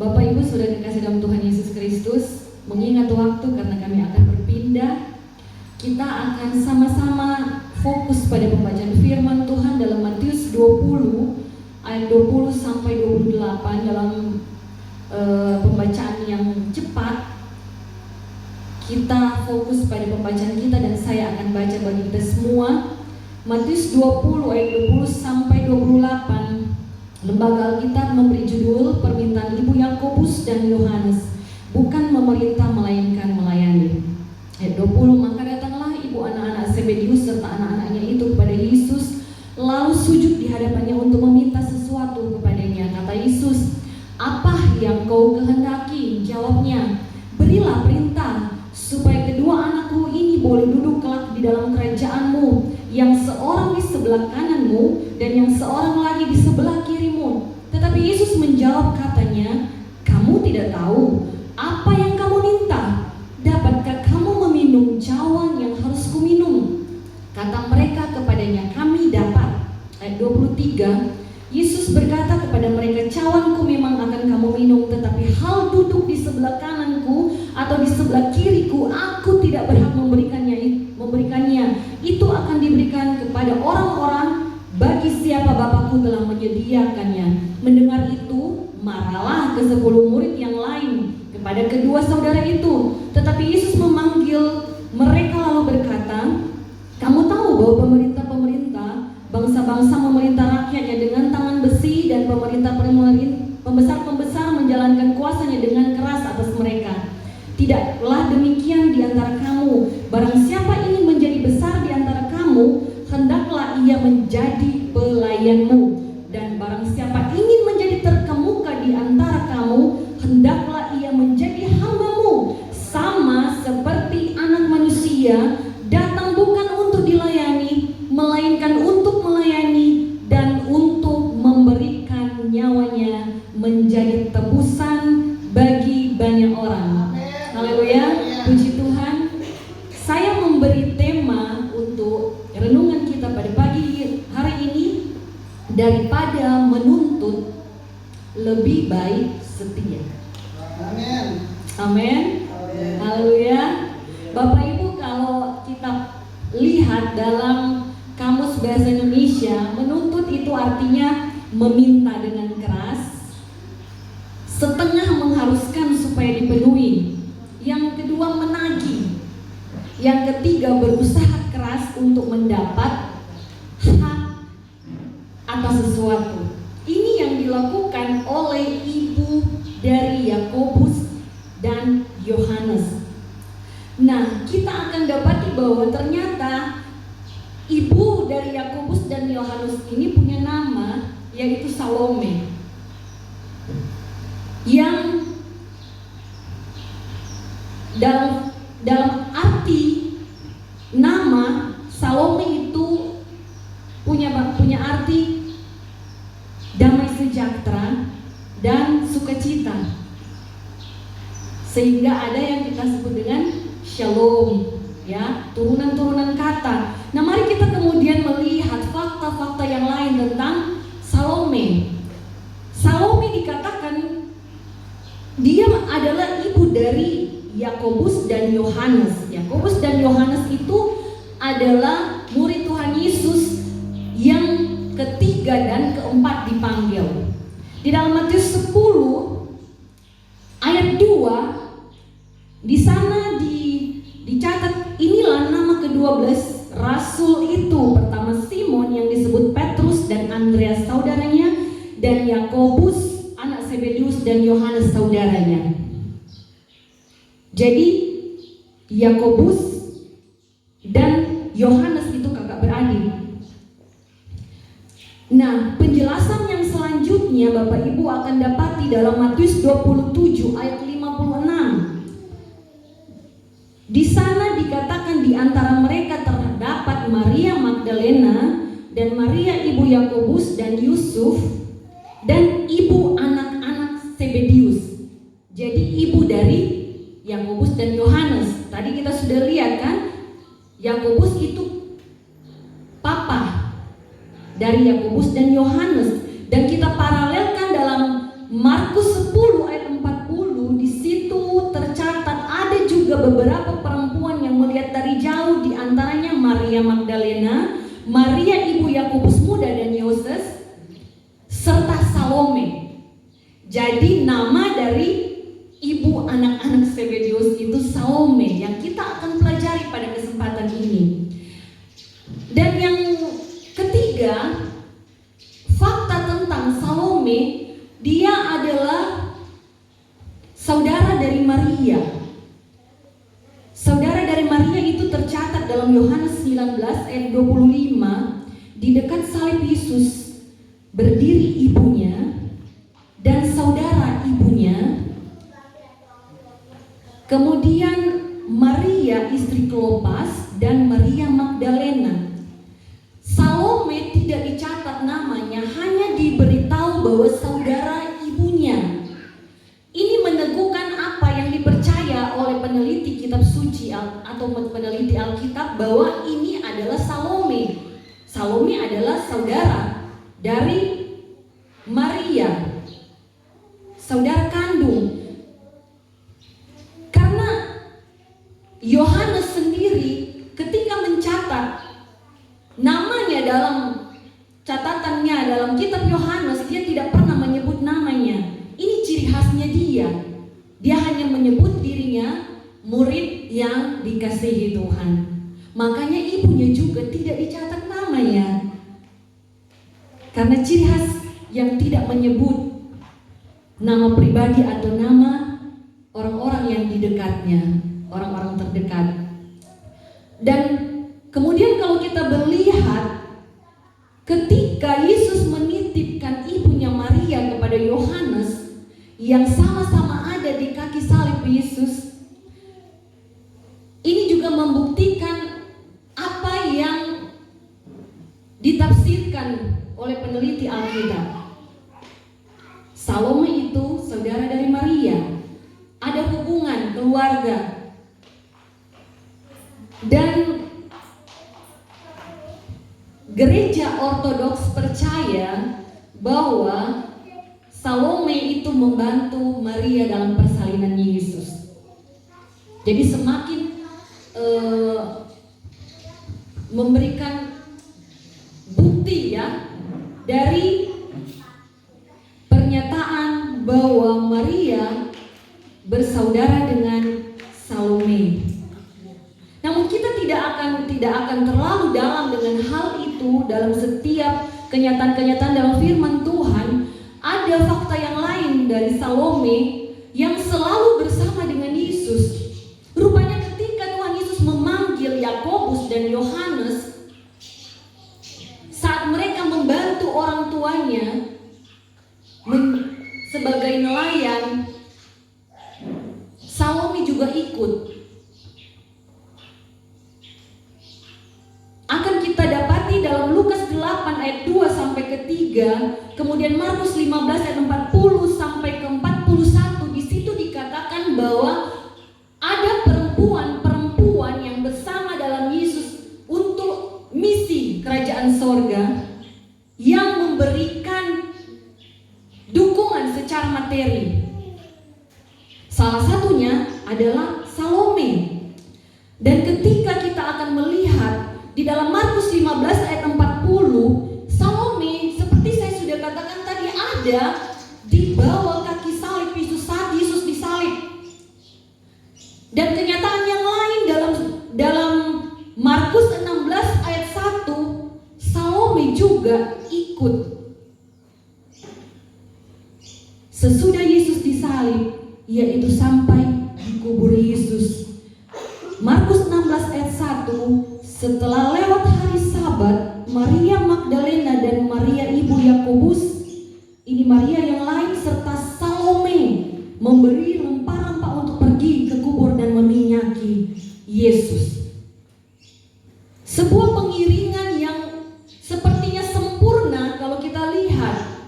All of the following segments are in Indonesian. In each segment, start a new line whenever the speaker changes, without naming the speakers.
Bapak Ibu sudah dikasih dalam Tuhan Yesus Kristus, mengingat waktu karena kami akan berpindah, kita akan sama-sama fokus pada pembacaan firman Tuhan dalam Matius 20 ayat 20 sampai 28 dalam pembacaan yang cepat. Kita fokus pada pembacaan kita dan saya akan baca bagi kita semua. Matius 20 ayat 20 sampai 28. Lembaga Alkitab memberi judul permintaan Ibu Yakobus dan Yohanes, bukan memerintah melainkan melayani. Ayat 20, maka datanglah ibu anak-anak Zebedius serta anak-anaknya itu kepada Yesus, lalu sujud di hadapannya untuk meminta sesuatu kepadanya. Kata Yesus, apa yang kau kehendaki? Jawabnya, berilah perintah supaya kedua anakku ini boleh duduk kelak di dalam kerajaanmu, yang seorang di sebelah kananmu dan yang seorang lagi di sebelah kirimu. Tetapi Yesus menjawab katanya, kamu tidak tahu apa yang kamu minta. Dapatkah kamu meminum cawan yang harus kuminum? Kata mereka kepadanya, kami dapat. Ayat 23, Yesus berkata kepada mereka, cawanku memang akan kamu minum, tetapi hal duduk di sebelah kananku atau di sebelah kiriku, aku tidak berhak memberikannya. Itu akan diberikan kepada orang-orang bagi siapa Bapakku telah menyediakannya. Mendengar itu, marahlah ke 10 murid yang lain kepada kedua saudara itu. Tetapi Yesus memanggil mereka lalu berkata, kamu tahu bahwa pemerintah-pemerintah bangsa-bangsa memerintah rakyatnya dengan tangan besi, dan pembesar-pembesar menjalankan kuasanya dengan keras atas mereka. Tidaklah demikian di antara kamu. Barang siapa ingin menjadi besar di antara kamu, hendaklah ia menjadi pelayanmu. Dan barang siapa ingin menjadi terkemuka di antara kamu, hendaklah ia menjadi hambamu. Sama seperti Anak Manusia datang bukan untuk dilayani, melainkan untuk melayani dan untuk memberikan nyawanya menjadi tebusan bagi banyak orang. Haleluya, puji Tuhan. Saya memberi tema untuk renungan kita pada pagi hari ini, daripada menuntut lebih baik setia.
Amin.
Amin. Haleluya. Bapak Ibu, kalau kita lihat dalam Kamus Bahasa Indonesia, menuntut itu artinya meminta dengan keras, setengah mengharuskan supaya dipenuhi. Yang kedua, menagih. Yang ketiga, berusaha keras untuk mendapat hak atas sesuatu. Ini yang dilakukan oleh ibu dari Yakobus dan Yohanes. Nah, kita akan dapati bahwa ternyata ibu dari Yakobus dan Yohanes ini punya nama, yaitu Salome, yang dalam arti nama Salome itu punya arti damai sejahtera dan sukacita, sehingga ada yang kita sebut dengan Shalom, ya, turunan-turunan kata. Nah, mari kita kemudian melihat fakta-fakta yang lain tentang Salome. Salome dikatakan dia adalah ibu dari Yakobus dan Yohanes. Yakobus dan Yohanes itu adalah murid Tuhan Yesus yang ketiga dan keempat dipanggil. Di dalam Matius 10 ayat 2, di sana dicatat, inilah nama ke-12 rasul itu. Pertama Simon yang disebut Petrus dan Andreas saudaranya, dan Yakobus anak Zebedius dan Yohanes saudaranya. Jadi Yakobus dan Yohanes itu kakak beradik. Nah, penjelasan yang selanjutnya Bapak Ibu akan dapati dalam Matius 27 ayat 56. Di sana dikatakan di antara mereka terdapat Maria Magdalena dan Maria ibu Yakobus dan Yusuf dan ibu anak-anak Zebedius. Jadi ibu dari Yakobus dan Yohanes. Tadi kita sudah lihat kan, Yakobus itu papa dari Yakobus dan Yohanes. Dan kita paralelkan dalam Markus 10 ayat 14 juga beberapa perempuan yang melihat dari jauh, di antaranya Maria Magdalena, Maria ibu Yakobus muda dan Yoses, serta Salome. Jadi nama dari ibu anak-anak Zebedeus itu Salome, yang kita akan pelajari pada kesempatan ini. Dan yang ketiga, fakta tentang Salome, dia adalah saudara dari Maria. Saudara dari Maria itu tercatat dalam Yohanes 19 ayat 25, di dekat salib Yesus berdiri ibunya dan saudara ibunya. Kemudian Maria istri Klopas dan Maria Magdalena. Salome tidak dicatat namanya, hanya diberitahu bahwa saudara ibunya. Ini meneguhkan apa yang dipercaya oleh peneliti kitab suci atau peneliti Alkitab, bahwa ini adalah Salome. Salome adalah saudara dari Maria, saudara kandung. Karena Yohanes sendiri ketika mencatat namanya dalam catatannya dalam kitab Yohanes, dia tidak pernah menyebut namanya. Ini ciri khasnya dia. Dia hanya menyebut dirinya murid yang dikasihi Tuhan. Makanya ibunya juga tidak dicatat namanya. Karena ciri khas yang tidak menyebut nama pribadi atau nama orang-orang yang di dekatnya, orang-orang terdekat. Dan kemudian kalau kita melihat ketika Yesus menitipkan ibunya Maria kepada Yohanes yang sama-sama ada di kaki salib Yesus, ini juga membuktikan apa yang ditafsirkan oleh peneliti Alkitab. Salome itu saudara dari Maria, ada hubungan keluarga. Dan Gereja Ortodoks percaya bahwa Salome itu membantu Maria dalam persalinan Yesus. Jadi semakin memberikan bukti ya dari pernyataan bahwa Maria bersaudara dengan Salome. Namun kita tidak akan terlalu dalam dengan hal itu. Dalam setiap kenyataan-kenyataan dalam firman Tuhan, ada fakta yang lain dari Salome yang selalu bersama dengan Yesus. Rupanya ketika Tuhan Yesus memanggil Yakobus dan Yohanes saat mereka membantu orang tuanya sebagai nelayan, Salome juga ikut. Akan kita dapati dalam Lukas 8 ayat 2 sampai ke 3, kemudian Markus 15 ayat 40 sampai ke 41, di situ dikatakan bahwa ada perempuan-perempuan yang bersama dalam Yesus untuk misi kerajaan sorga, yang memberikan dukungan secara materi. Salah satunya adalah Salome. Dan ketika kita akan melihat di dalam Markus 15 ayat 40, Salome seperti saya sudah katakan tadi ada di bawah kaki salib Yesus saat Yesus disalib. Dan kenyataan yang lain dalam Markus 16 ayat 1, Salome juga ikut. Sesudah Yesus disalib, yaitu sampai di kubur Yesus. Markus 16 ayat 1, setelah lewat hari Sabat, Maria Magdalena dan Maria ibu Yakobus, ini Maria yang lain, serta Salome memberi rempah-rempah untuk pergi ke kubur dan meminyaki Yesus. Sebuah pengiringan yang sepertinya sempurna kalau kita lihat.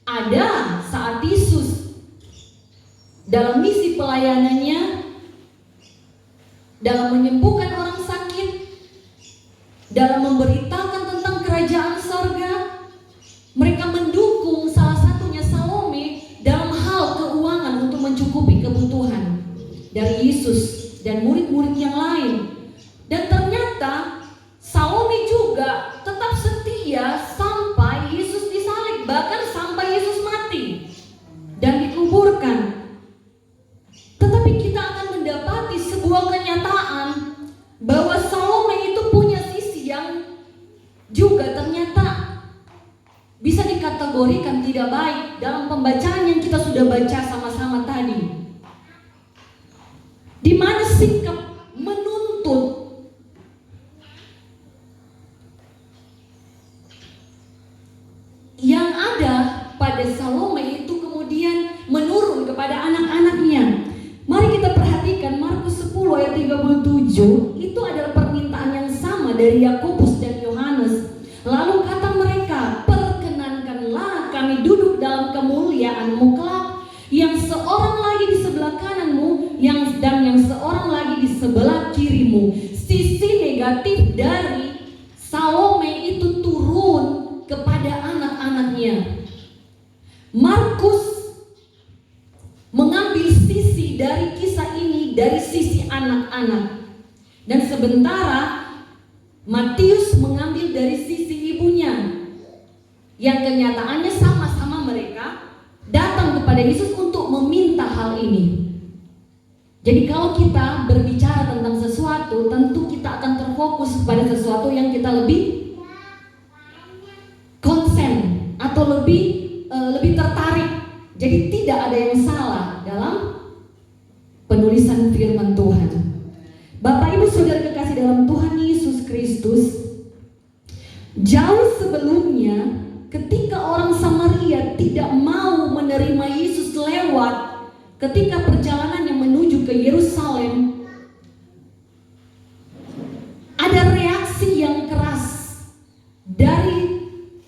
Ada saat Yesus dalam misi pelayanannya, dalam menyembuhkan orang sakit, dalam memberitakan tentang kerajaan sorga, mereka mendukung salah satunya Salome dalam hal keuangan untuk mencukupi kebutuhan dari Yesus dan murid-murid yang lain. Dan ternyata Salome juga tetap setia sampai Yesus disalib, bahkan sampai Yesus mati dan dikuburkan. Tetapi kita akan mendapati sebuah kenyataan bahwa Salome itu punya sisi yang juga ternyata bisa dikategorikan tidak baik dalam pembacaan yang kita sudah baca sama-sama tadi, di mana sikap menuntut yang ada pada Salome itu kemudian menurun kepada anak-anaknya. Mari kita perhatikan Markus 10 ayat 37, itu adalah permintaan yang sama dari Yakobus dan Yohanes. Lalu kata mereka, perkenankanlah kami duduk dalam kemuliaan-Mu kelak, yang seorang lagi di sebelah kananmu, dan yang seorang lagi di sebelah kirimu. Sisi negatif dari Salome itu turun kepada anak-anaknya. Markus mengambil sisi dari kisah ini dari sisi anak-anak, dan sementara Matius mengambil dari sisi ibunya, yang kenyataannya sama-sama mereka datang kepada Yesus untuk meminta hal ini. Jadi kalau kita berbicara tentang sesuatu, tentu kita akan terfokus pada sesuatu yang kita lebih konsen atau lebih tertarik. Jadi tidak ada yang salah dalam penulisan firman Tuhan. Bapak Ibu Saudara kekasih dalam Tuhan Yesus Kristus, jauh sebelumnya ketika orang Samaria tidak mau menerima Yesus lewat ketika perjalanannya menuju ke Yerusalem, ada reaksi yang keras dari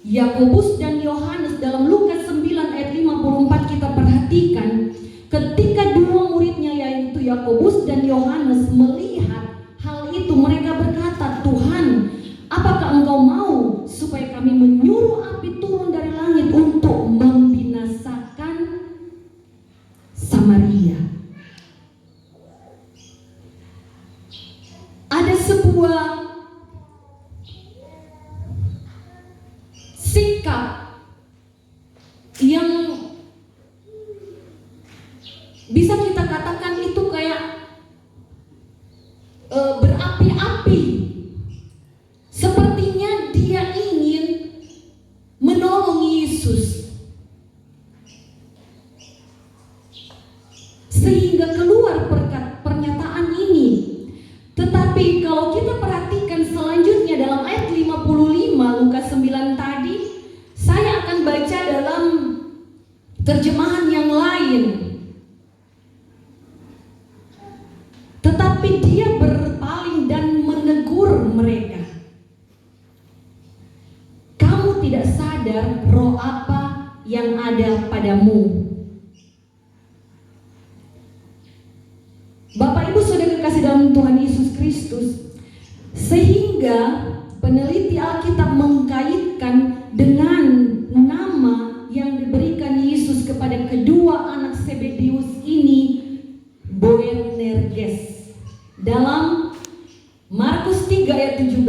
Yakobus dan Yohanes. Dalam Lukas 9 ayat 54 kita perhatikan, ketika dua muridnya yaitu Yakobus dan Yohanes melihat hal itu, mereka berkata, Tuhan, apakah Engkau mau supaya kami menyuruh api turun dari langit untuk membinasakan Samaria? Ada sebuah sikap yang bisa kita katakan itu kayak berapi-api. Sepertinya dia ingin menolong Yesus, sehingga keluar pernyataan ini. Tetapi kalau kita perhatikan selanjutnya dalam ayat 55 Lukas 9 tadi, saya akan baca dalam terjemahan yang lain. Tetapi dia berpaling dan menegur mereka. Kamu tidak sadar roh apa yang ada padamu? Bapak Ibu Saudara kekasih dalam Tuhan Yesus Kristus, sehingga peneliti Alkitab mengkaitkan dengan nama yang diberikan Yesus kepada kedua anak Zebedeus ini, Boanerges. Dalam Markus 3 ayat 17,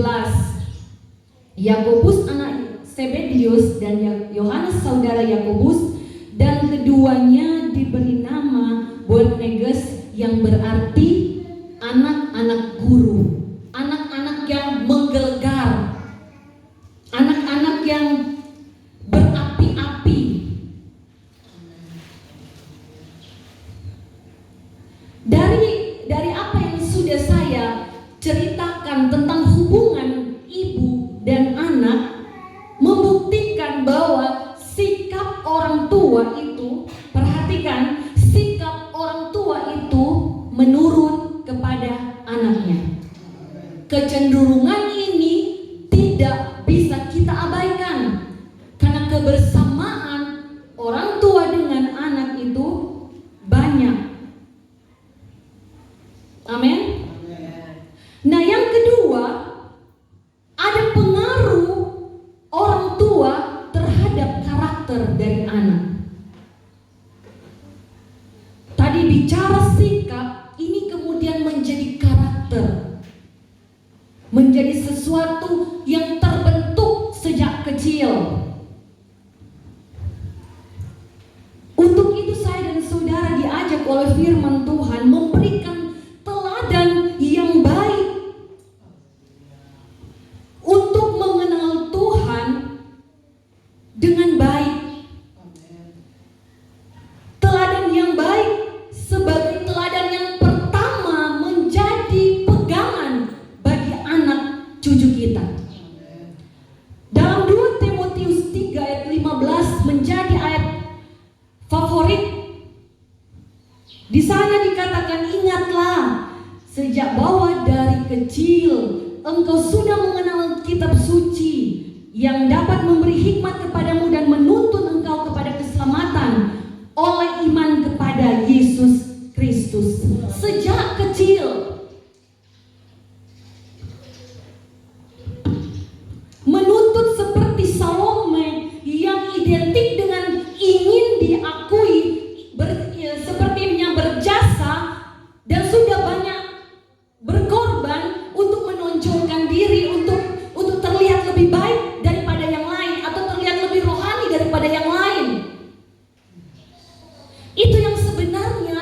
Yakobus anak Zebedeus dan Yohanes saudara Yakobus, dan keduanya diberi nama Boanerges, yang berarti anak-anak guru, anak-anak yang menggelegar, anak-anak yang berapi-api. Dari apa yang sudah saya ceritakan tentang hubungan ibu dan anak, membuktikan bahwa sikap orang tua itu, perhatikan, sikap orang tua itu menurun kepada anaknya. Kecenderungan ini tidak bisa kita abaikan, karena kebersamaan orang tua dengan anak itu banyak. Amin. Nah, yang kedua, ada pengaruh orang tua terhadap karakter dari anak. Tadi bicara sikap, ini kemudian menjadi sesuatu yang terbentuk sejak kecil. Untuk itu saya dan saudara diajak oleh firman Tuhan memberikan teladan yang baik untuk mengenal Tuhan dengan baik. Teladan yang baik sebagai teladan yang pertama menjadi pegangan bagi anak cucu kita. Dalam 2 Timotius 3 ayat 15 menjadi ayat favorit. Di sana dikatakan, ingatlah sejak bawah dari kecil engkau sudah mengenal kitab suci yang dapat memberi hikmat kepadamu dan menuntun engkau kepada keselamatan oleh iman kepada Yesus Kristus. Sejak kecil menuntut seperti Salome yang identik dengan ingin diakui, sepertinya berjasa dan sudah banyak berkorban untuk menonjolkan diri, untuk terlihat lebih baik daripada yang lain, atau terlihat lebih rohani daripada yang lain. Itu yang sebenarnya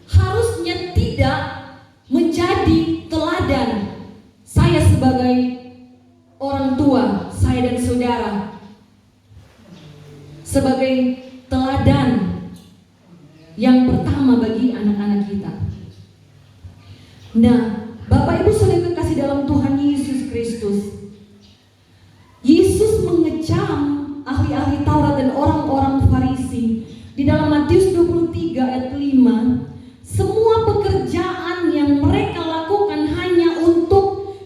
harusnya tidak menjadi teladan saya sebagai orang tua, saya dan saudara, sebagai teladan yang pertama bagi anak-anak kita. Nah, Bapak Ibu saudara kekasih dalam Tuhan Yesus Kristus, Yesus mengecam ahli-ahli Taurat dan orang-orang Farisi di dalam Matius 23 ayat 5. Semua pekerjaan yang mereka lakukan hanya untuk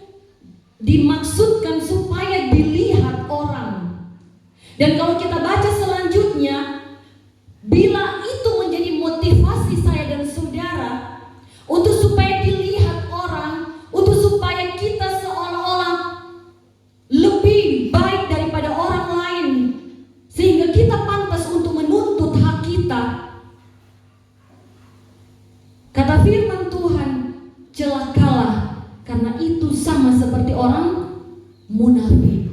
dimaksudkan supaya dilihat orang. Dan kalau kita baca selanjutnya, bila itu menjadi motivasi saya dan saudara untuk supaya dilihat orang, untuk supaya kita seolah-olah lebih baik daripada orang lain, sehingga kita pantas untuk menuntut hak kita, kata firman Tuhan, celakalah, karena itu sama seperti orang munafik.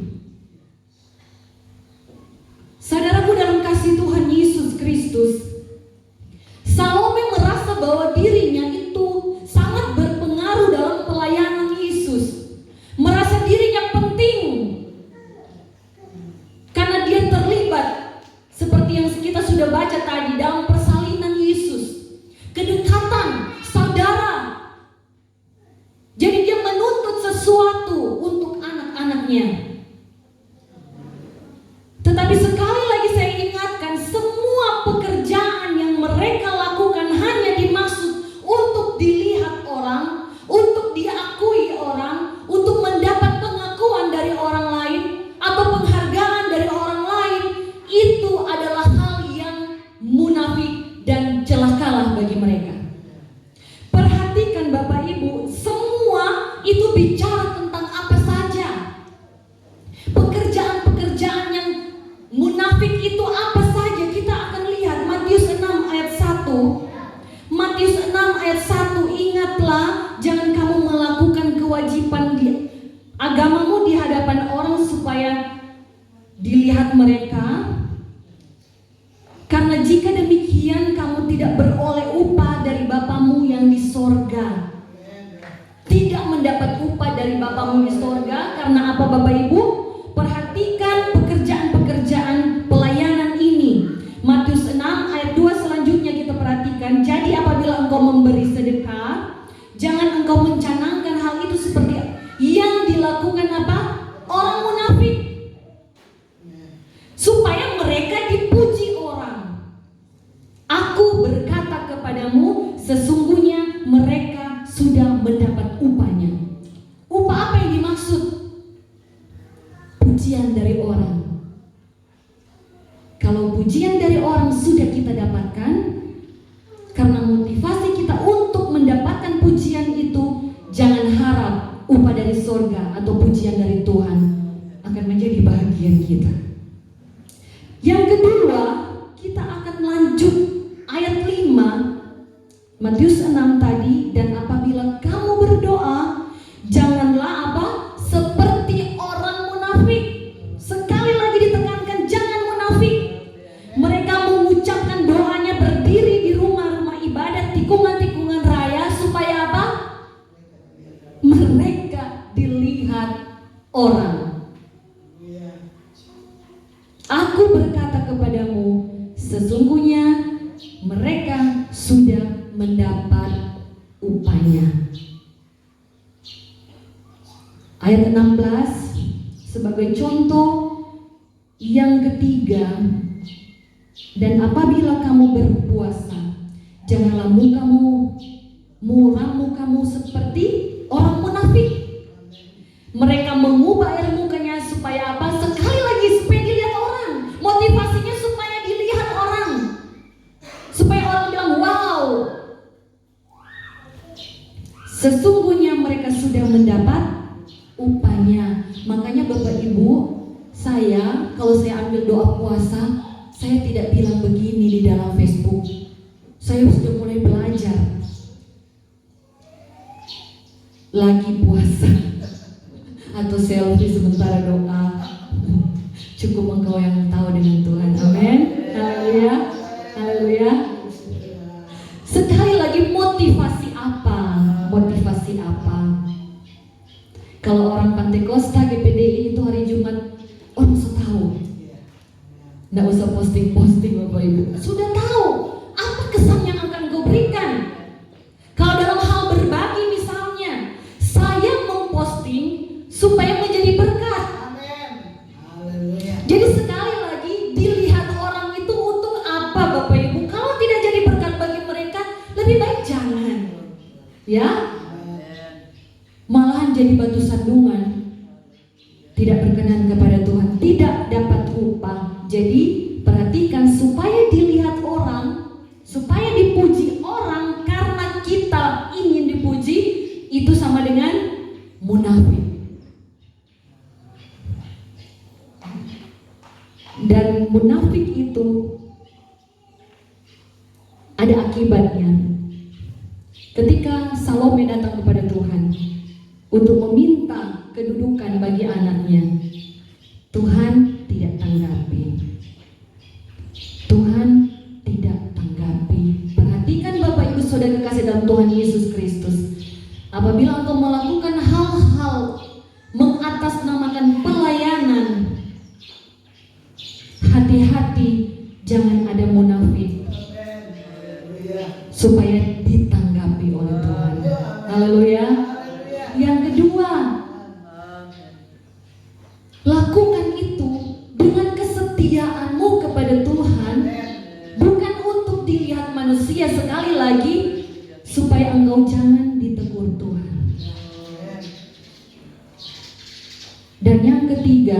Saudaraku dalam kasih Tuhan Yesus Kristus, Salome merasa bahwa dirinya itu sangat berpengaruh dalam pelayanan Yesus. Merasa dirinya penting karena dia terlibat, seperti yang kita sudah baca tadi, dalam persalinan Yesus, kedekatan saudara. Jadi dia menuntut sesuatu untuk anak-anaknya. Tetapi sekali lagi saya ingatkan, semua pekerjaan yang mereka lakukan hanya dimaksud untuk dilihat orang, untuk diakui orang, untuk mendapat pengakuan dari orang lain atau penghargaan dari orang lain. Itu adalah hal yang munafik dan celakalah bagi mereka. Perhatikan Bapak Ibu, semua itu bicara tentang apa saja. Pekerjaan-pekerjaan yang munafik itu apa saja, kita akan lihat Matius 6 ayat 1. Matius 6 ayat 1, ingatlah jangan kamu melakukan kewajiban di agamamu di hadapan orang supaya dilihat mereka, karena jika demikian kamu tidak beroleh upah dari Bapamu yang di sorga. Tidak mendapat upah dari Bapamu di sorga. Karena apa Bapak Ibu? Perhatikan pekerjaan-pekerjaan pelayanan ini. Matius 6 ayat 2 selanjutnya kita perhatikan. Jadi apabila engkau memberi sedekah, jangan engkau mencanangkan hal itu seperti yang dilakukan apa? Orang munafik, supaya mereka dipuji orang. Aku berkata kepadamu, sesungguhnya mereka sudah mendapat upahnya. Upah apa yang dimaksud? Pujian dari orang. Kalau pujian dari orang sudah kita dapatkan, karena motivasi kita untuk mendapatkan pujian itu, jangan harap upah dari sorga atau pujian dari Tuhan akan menjadi bahagian kita. Yang kedua, kita akan lanjut ayat 5 Matius 6 tadi. Dan apabila kamu berdoa, janganlah apa? Seperti sudah mendapat upahnya. Ayat 16 sebagai contoh yang ketiga, dan apabila kamu berpuasa, janganlah mukamu seperti orang munafik. Mereka mengubah air mukanya supaya apa? Sekali lagi supaya dilihat orang. Motivasinya supaya dilihat orang, supaya orang bilang wow. Sesungguhnya mereka sudah mendapat upahnya. Makanya Bapak Ibu, kalau saya ambil doa puasa, saya tidak bilang begini di dalam Facebook. Saya sudah mulai belajar. Lagi puasa atau selfie sementara doa. Cukup engkau yang tahu dengan Tuhan. Amin. Haleluya. Haleluya. Sekali lagi, motivasi apa? Motivasi apa? Kalau orang Pantekosta GPDI itu hari Jumat, orang sudah tahu. Nggak usah posting-posting Bapak Ibu. Sudah tahu apa kesan yang akan kau berikan. Kalau dalam hal berbagi misalnya, saya memposting supaya menjadi berkat. Jadi sekali lagi, dilihat orang itu untuk apa Bapak Ibu? Kalau tidak jadi berkat bagi mereka, lebih baik jangan. Ya, malahan jadi batu sandungan, tidak berkenan kepada Tuhan, tidak dapat upah. Jadi perhatikan, supaya dilihat orang, supaya dipuji orang karena kita ingin dipuji, itu sama dengan munafik. Dan munafik itu ada akibatnya. Ketika Salome datang kepada Tuhan untuk meminta kedudukan bagi anaknya, Tuhan tidak tanggapi. Tuhan tidak tanggapi. Perhatikan Bapak Ibu Saudara kekasih dalam Tuhan Yesus Kristus. Apabila engkau melakukan hal-hal mengatasnamakan pelayanan, hati-hati jangan ada munafik, supaya ditanggapi oleh Tuhan. Haleluya. Yang kedua, lakukan itu dengan kesetiaanmu kepada Tuhan, bukan untuk dilihat manusia. Sekali lagi, supaya engkau jangan ditegur Tuhan. Dan yang ketiga,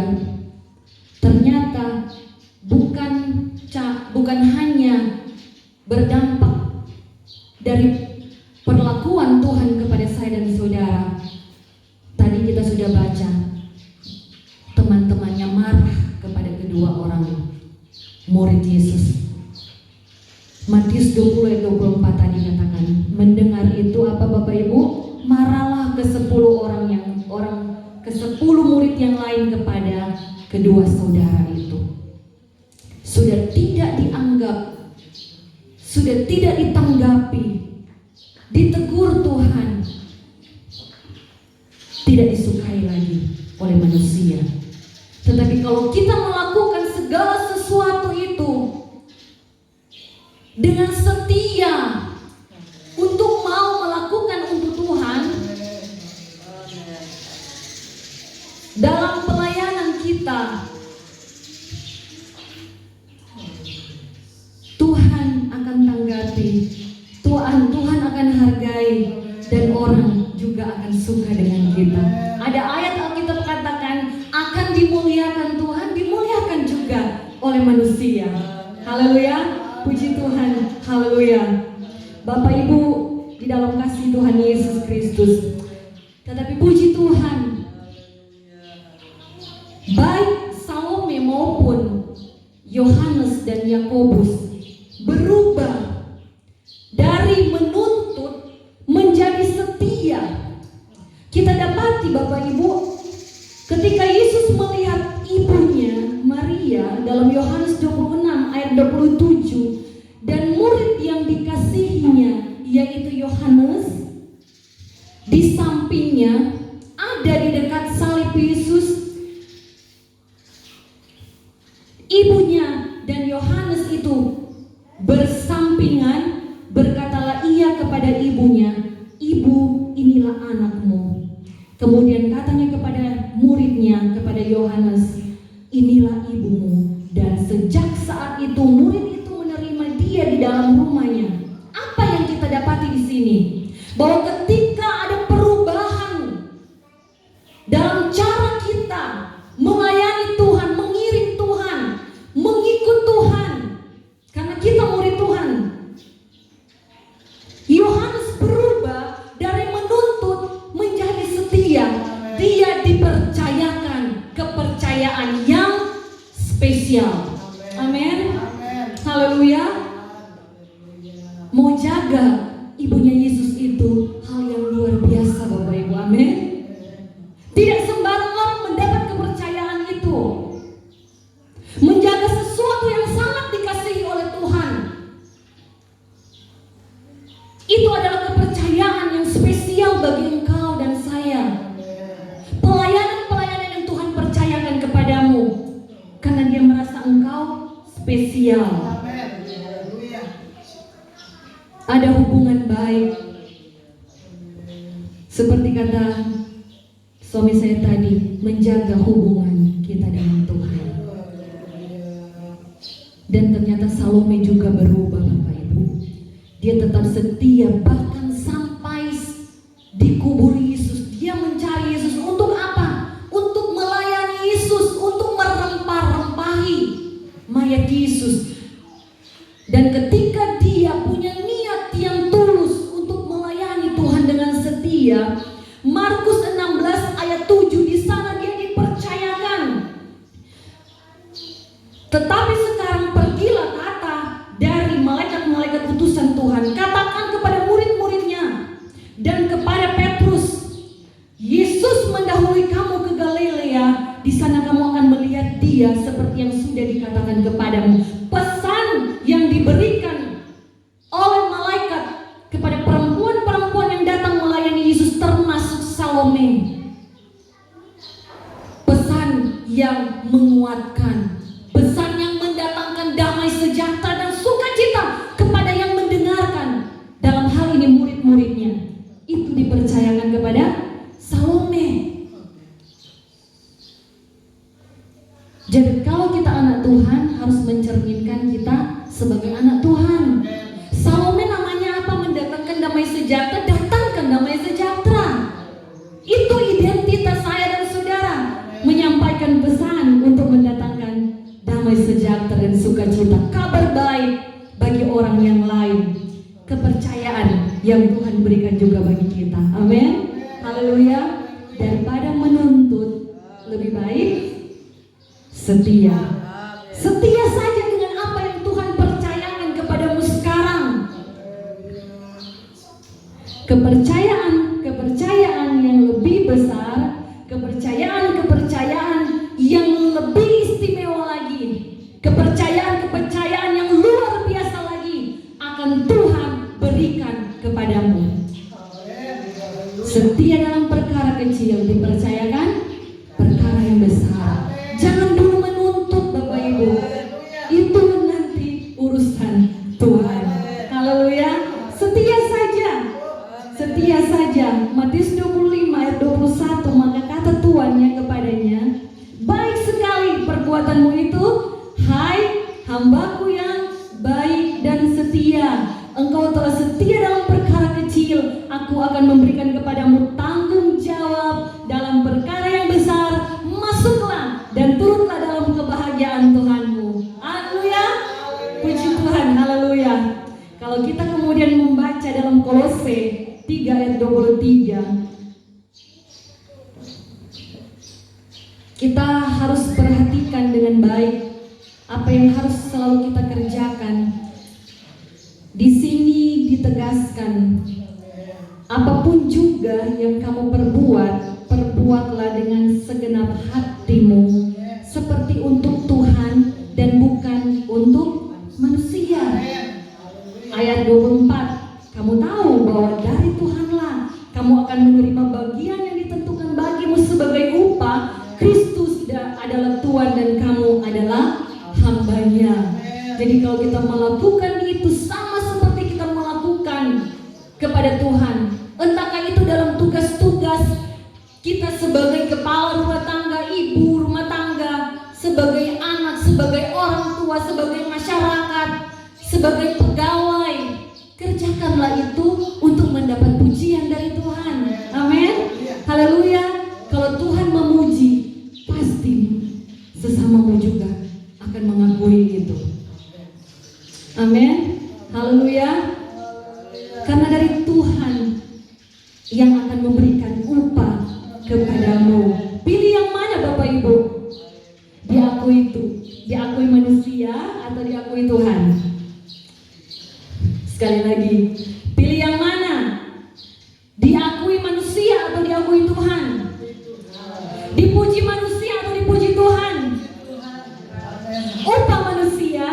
ternyata bukan hanya berdampak dari perlakuan Tuhan kepada saya dan saudara. Tadi kita sudah baca, teman-temannya marah kepada kedua orang murid Yesus. Matius 20 ayat 24 tadi katakan, mendengar itu apa Bapak Ibu? Marahlah ke-10 murid yang lain kepada kedua saudara itu. Sudah tidak dianggap, sudah tidak ditanggapi, ditegur Tuhan, tidak disukai lagi oleh manusia. Tetapi kalau kita melakukan segala sesuatu itu dengan setia untuk mau melakukan untuk Tuhan, dalam pelayanan kita, Tuhan akan tanggapi, Tuhan akan hargai, dan orang juga akan suka dengan kita. Ada ayat Alkitab katakan, akan dimuliakan Tuhan, dimuliakan juga oleh manusia. Haleluya, puji Tuhan, haleluya. Bapak Ibu di dalam kasih Tuhan Yesus Kristus, tetapi puji Tuhan, baik Salome maupun Yohanes dan Yakobus berubah dari menuntut menjadi setia. Kita dapati Bapak Ibu, ketika Yesus melihat ibunya Maria dalam Yohanes 26 ayat 27, dan murid yang dikasihinya yaitu Yohanes di sampingnya, ada di dekat salib Yesus, ibunya dan Yohanes itu bersampingan, Berkatalah ia kepada ibunya, "Ibu, inilah anakmu." Kemudian katanya kepada muridnya, kepada Yohanes, "Inilah ibumu." Dan sejak saat itu murid itu menerima dia di dalam rumahnya. Apa yang kita dapati di sini? Bahwa ketika ada perubahan dalam cara kita melayani Tuhan, mengiring Tuhan, mengikut Tuhan, karena kita murid Tuhan, Yohanes berubah dari menuntut menjadi setia. Dia dipercayakan kepercayaan yang spesial. Amin. Haleluya. Mau jaga ibunya Yesus itu hal yang luar biasa, Bapak Ibu. Amin. Tidak sembarang orang mendapat kepercayaan itu. Menjaga sesuatu yang sangat dikasihi oleh Tuhan, itu adalah kepercayaan yang spesial bagi engkau dan saya. Pelayanan-pelayanan yang Tuhan percayakan kepadamu karena Dia merasa engkau spesial. Ada hubungan baik. Seperti kata suami saya tadi, menjaga hubungan kita dengan Tuhan. Dan ternyata Salome juga berubah, Bapak Ibu. Dia tetap setia bahkan sampai dikubur Yesus. Dia mencari Yesus untuk apa? Untuk melayani Yesus, untuk merempah-rempahi mayat Yesus. Dan ketika dia punya niat yang tulus untuk melayani Tuhan dengan setia, Markus 16 ayat 7, di sana dia dipercayakan. Tetapi sekarang pergilah, kata dari malaikat-malaikat utusan Tuhan, katakan kepada murid-muridnya dan kepada Petrus, Yesus mendahului kamu ke Galilea. Di sana kamu akan melihat Dia seperti yang sudah dikatakan kepadamu. Pesan yang diberikan oleh malaikat kepada perempuan-perempuan yang datang melayani Yesus, termasuk Salome. Pesan yang menguatkan, pesan yang mendatangkan damai sejahtera dan sukacita kepada yang mendengarkan. Dalam hal ini murid-muridnya, itu dipercayakan kepada Salome. Jadi kalau kita anak Tuhan, harus mencerminkan kita sebagai anak Tuhan. Salome namanya apa? Mendatangkan damai sejahtera. Datangkan damai sejahtera. Itu identitas saya dan saudara. Menyampaikan pesan untuk mendatangkan damai sejahtera dan sukacita. Kabar baik bagi orang yang lain. Kepercayaan yang Tuhan berikan juga bagi kita. Amin. Haleluya. Daripada menuntut, lebih baik setia. Setia saja dengan apa yang Tuhan percayakan kepadamu sekarang. Kepercayaan yang lebih besar, kepercayaan yang lebih istimewa lagi, kepercayaan yang luar biasa lagi akan Tuhan berikan kepadamu. Setia dalam perkara kecil, dipercayakan perkara yang besar. Jangan dulu menuntut, Bapak Ibu. Itu nanti urusan Tuhan. Haleluya. Setia saja. Setia saja. Matius 25 ayat 21, maka kata tuannya kepadanya, "Baik sekali perbuatanmu itu, hai hambaku yang baik dan setia. Engkau telah setia dalam perkara kecil, aku akan memberikan kepadamu tanggung jawab dalam perkara yang besar. Masuklah dan turutlah dalam kebahagiaan Tuhanmu." Haleluya. Puji Tuhan. Haleluya. Kalau kita kemudian membaca dalam Kolose 3 ayat 23, kita harus perhatikan dengan baik apa yang harus selalu kita kerjakan. Di sini ditegaskan, apapun juga yang kamu perbuatlah dengan segenap hatimu, seperti untuk Tuhan dan bukan untuk manusia. Ayat 24, kamu tahu bahwa dari Tuhanlah kamu akan menerima bagian yang ditentukan bagimu sebagai upah. Kristus adalah Tuhan dan kamu adalah hambanya. Jadi kalau kita melakukan itu sama seperti kita melakukan sebagai anak, sebagai orang tua, sebagai masyarakat, sebagai pegawai, kerjakanlah itu untuk mendapat pujian dari Tuhan. Amin. Haleluya. Kalau Tuhan memuji, pasti sesamamu juga akan mengakui itu. Amin. Haleluya. Karena dari Tuhan yang akan memberikan upah kepadamu. Pilih yang mana Bapak Ibu? Diakui itu, diakui manusia atau diakui Tuhan? Sekali lagi, pilih yang mana? Diakui manusia atau diakui Tuhan? Dipuji manusia atau dipuji Tuhan? Upah manusia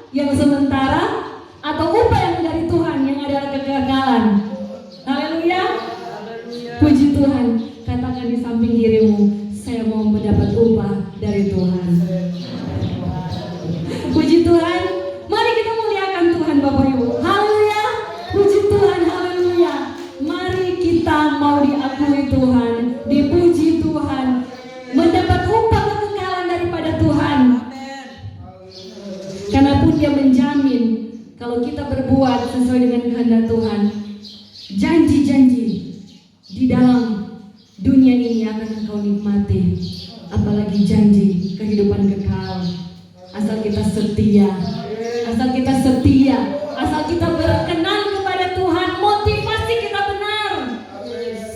yang sementara atau upah yang dari Tuhan yang adalah kekekalan? Haleluya. Puji Tuhan. Katakan di samping kirimu, saya mau mendapat upah dari Tuhan. Puji Tuhan. Mari kita muliakan Tuhan Bapak Ibu. Haleluya. Puji Tuhan. Haleluya. Mari kita mau diakui Tuhan, dipuji Tuhan, mendapat upah kekekalan daripada Tuhan. Karena pun Dia menjamin kalau kita berbuat sesuai dengan kehendak Tuhan, janji-janji di dalam dunia ini akan engkau nikmati, apalagi janji kehidupan kekal. Asal kita setia, asal kita setia, asal kita berkenan kepada Tuhan, motivasi kita benar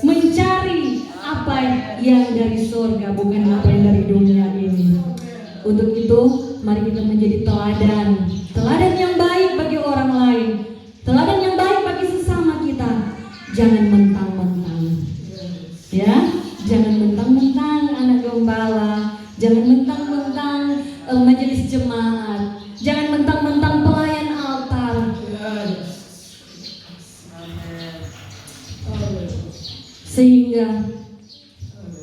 mencari apa yang dari surga, bukan apa yang dari dunia ini. Untuk itu, mari kita menjadi teladan, teladan yang baik bagi orang lain, teladan yang baik bagi sesama kita. Jangan mentang-mentang, ya, jangan mentang-mentang anak gembala, jangan mentang-mentang majelis jemaat, jangan mentang-mentang pelayan altar. Sehingga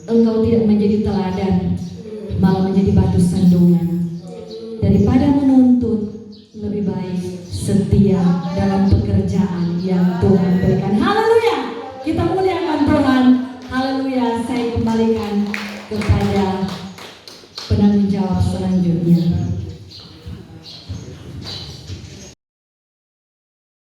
engkau tidak menjadi teladan, malah menjadi batu sandungan. Daripada menuntut, lebih baik setia dalam pekerjaan yang Tuhan berikan. Haleluya. Kita muliakan Tuhan. Haleluya. Saya kembalikan kepada penanggung jawab selanjutnya.